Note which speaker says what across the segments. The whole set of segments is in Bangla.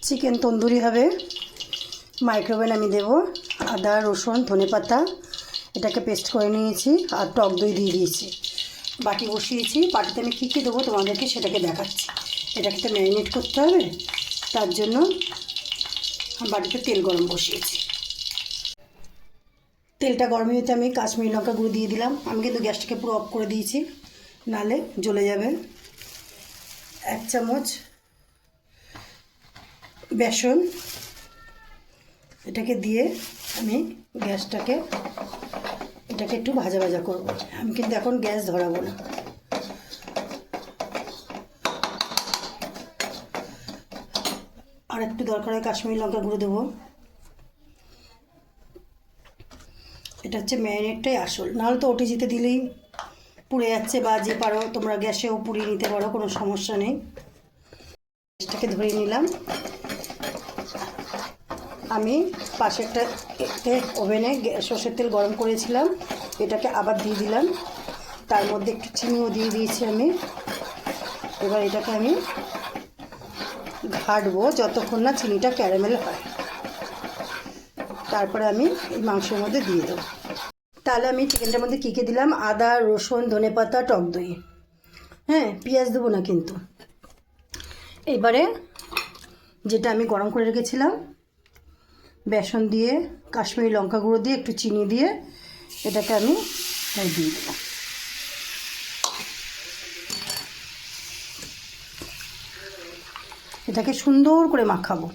Speaker 1: চিকেন তন্দুরি হবে। মাইক্রোওভেন আমি দেব আদা রসুন ধনেপাতা এটাকে পেস্ট করে নিয়েছি আর টক দই দিয়ে দিয়েছি। বাটি বসিয়েছি, বাটিতে আমি কী কী দেবো তোমাদেরকে সেটাকে দেখাচ্ছি। এটাকে তো ম্যারিনেট করতে হবে, তার জন্য বাটিতে তেল গরম বসিয়েছি। তেলটা গরম হতে আমি কাশ্মীরি লঙ্কা গুঁড়ো দিয়ে দিলাম। আমি কিন্তু গ্যাসটাকে পুরো অফ করে দিয়েছি, নালে জ্বলে যাবে। 1 চামচ বেসন, এটাকে দিয়ে আমি এটাকে একটু ভাজা ভাজা করব। আমি কিন্তু এখন গ্যাস ধরাবো না। আর একটু দরকার হয় কাশ্মীরি লঙ্কা গুঁড়ো দেবো। এটা হচ্ছে ম্যারিনেটটাই আসল, নাহলে তো ওটিজিতে দিলেই পুড়ে যাচ্ছে, বা যে পারো তোমরা গ্যাসেও পুড়িয়ে নিতে পারো, কোনো সমস্যা নেই। গ্যাসটাকে ধরিয়ে নিলাম। আমি পাশে একটা ওভেনে সর্ষের তেল গরম করেছিলাম, এটাকে আবার দিয়ে দিলাম। তার মধ্যে একটু চিনিও দিয়ে দিয়েছি আমি। এবার এটাকে আমি ঘাটবো যতক্ষণ না চিনিটা ক্যারামেল হয়, তারপরে আমি এই মাংসের মধ্যে দিয়ে দেবো। তাহলে আমি চিকেনটার মধ্যে কী কী দিলাম: আদা রসুন ধনেপাতা টক দই, হ্যাঁ পেঁয়াজ দেবো না কিন্তু। এবারে যেটা আমি গরম করে রেখেছিলাম বেসন দিয়ে কাশ্মীরি লঙ্কা গুঁড়ো দিয়ে একটু চিনি দিয়ে এটাকে আমি দিয়ে দিলাম। এটাকে সুন্দর করে মাখাবো।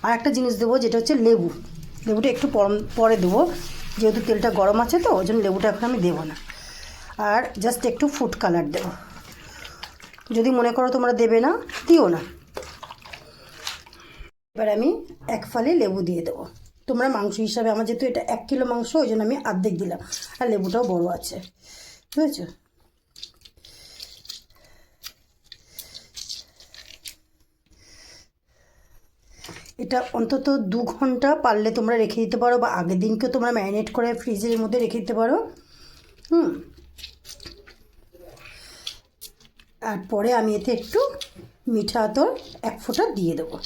Speaker 1: আর একটা জিনিস দেবো, যেটা হচ্ছে লেবু। লেবুটা একটু পরে দেবো, যেহেতু তেলটা গরম আছে তো ওই জন্য লেবুটা এখন আমি দেবো না। আর জাস্ট একটু ফুড কালার দেবো, যদি মনে করো তোমরা দেবে না দিও না। এবার আমি 1 ফালি লেবু দিয়ে দেবো। তোমরা মাংস হিসাবে, আমার যেহেতু এটা 1 কিলো মাংস ওই জন্য আমি অর্ধেক দিলাম, আর লেবুটাও বড় আছে, বুঝেছো? এটা অন্তত 2 ঘন্টা পারলে তোমরা রেখে দিতে পারো, বা আগের দিনকেও তোমরা ম্যারিনেট করে ফ্রিজের মধ্যে রেখে দিতে পারো। আর পরে আমি এতে একটু মিঠা আতর 1 ফোঁটা দিয়ে দেবো,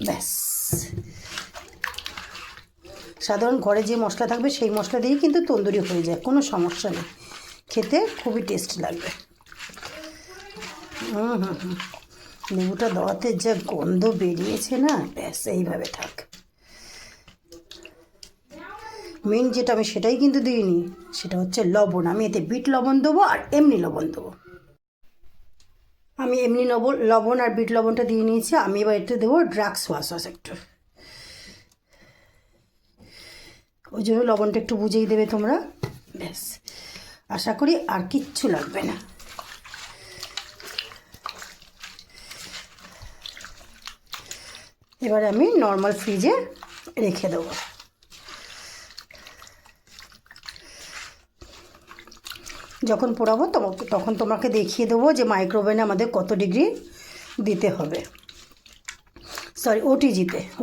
Speaker 1: ব্যাস। সাধারণ ঘরে যে মশলা থাকবে সেই মশলা দিয়েই কিন্তু তন্দুরি হয়ে যায়, কোনো সমস্যা নেই, খেতে খুবই টেস্ট লাগবে। লেবুটা দেওয়াতে যা গন্ধ বেরিয়েছে না, ব্যাস এইভাবে থাক। মেন যেটা আমি সেটাই কিন্তু দিইনি, সেটা হচ্ছে লবণ। আমি এতে বিট লবণ দেবো আর এমনি লবণ দেবো। আমি এমনি লবণ আর বিট লবণটা দিয়ে নিয়েছি। আমি এবার এতে দেবো ড্রাক সোয়া সস একটু, ওই জন্য লবণটা একটু বুঝেই দেবে তোমরা, ব্যাস। আশা করি আর কিচ্ছু লাগবে না। এবার আমি নর্মাল ফ্রিজে রেখে দেবো। যখন পোড়াবো তখন তোমাকে দেখিয়ে দেবো যে মাইক্রোওভেনে আমাদের কত ডিগ্রি দিতে হবে। সরি,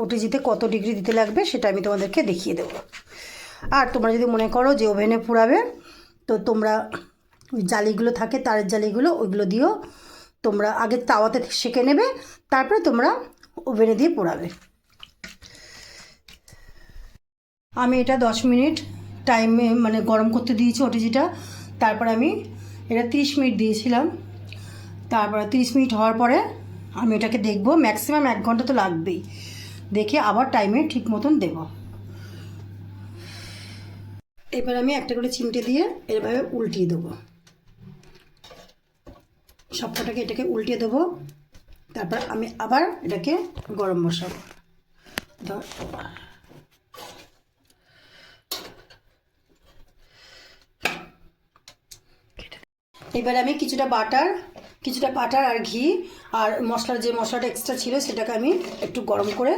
Speaker 1: ওটিজিতে কত ডিগ্রি দিতে লাগবে সেটা আমি তোমাদেরকে দেখিয়ে দেবো। আর তোমরা যদি মনে করো যে ওভেনে পোড়াবে, তো তোমরা ওই জালিগুলো থাকে, তারের জালিগুলো, ওইগুলো দিয়েও তোমরা আগে তাওয়াতে সেঁকে নেবে, তারপরে তোমরা ওভেনে দিয়ে পোড়াবে। আমি এটা 10 মিনিট টাইমে মানে গরম করতে দিয়েছি ওটিজিটা। তারপর আমি এটা 30 মিনিট দিয়েছিলাম। তারপরে 30 মিনিট হওয়ার পরে আমি এটাকে দেখবো। ম্যাক্সিমাম 1 ঘন্টা তো লাগবেই, দেখে আবার টাইমে ঠিক মতন দেবো। এবার আমি একটা করে চিমটে দিয়ে এভাবে উল্টিয়ে দেবো, সবকটাকে এটাকে উল্টিয়ে দেবো। তারপর আমি আবার এটাকে গরম বসাবো। এবার আমি কিছুটা বাটার আর ঘি আর যে মশলাটা এক্সট্রা ছিল সেটাকে আমি একটু গরম করে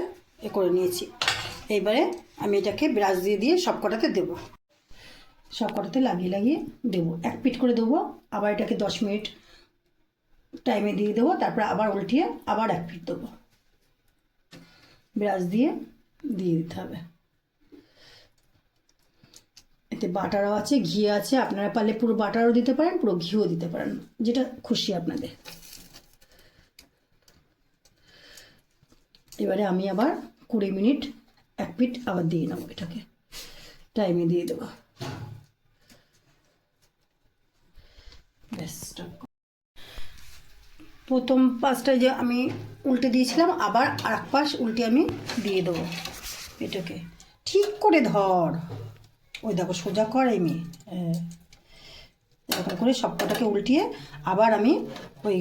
Speaker 1: করে নিয়েছি। এবারে আমি এটাকে ব্রাশ দিয়ে সবকটাতে দেবো, সবকটাতে লাগিয়ে দেবো। 1 পিঠ করে দেবো, আবার এটাকে 10 মিনিট টাইমে দিয়ে দেবো। তারপর আবার উল্টিয়ে আবার 1 পিঠ দেবো, ব্রাশ দিয়ে দিতে হবে। এতে বাটারও আছে, ঘি আছে, আপনারা পারলে পুরো বাটারও দিতে পারেন, পুরো ঘিও দিতে পারেন, যেটা খুশি আপনাদের। এবারে আমি আবার 20 মিনিট এক পিঠ আবার দিয়ে নেবো, এটাকে টাইমে দিয়ে দেবো। ব্যাস, প্রথম পাশটা যে আমি উল্টে দিয়েছিলাম, আবার আর এক পাশ উল্টে আমি দিয়ে দেবো। এটাকে ঠিক করে ধর, ওই দেখো সোজা কর এই মেয়ে, হ্যাঁ এরকম করে সবকটাকে উল্টিয়ে আবার আমি ওই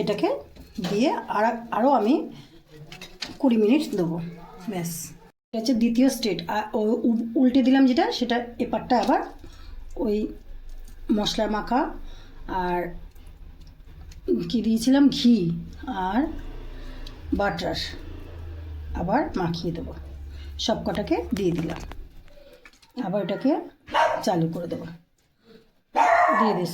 Speaker 1: এটাকে দিয়ে আরও আমি 20 মিনিট দেবো। ব্যাস, এটা হচ্ছে দ্বিতীয় স্টেট। আর উল্টে দিলাম যেটা, সেটা এপারটা আবার ওই মশলার মাখা আর কি দিয়েছিলাম, ঘি আর বাটার আবার মাখিয়ে দেবো। সব কটাকে দিয়ে দিলাম, আবার এটাকে চালু করে দেবো, দিয়ে দিস।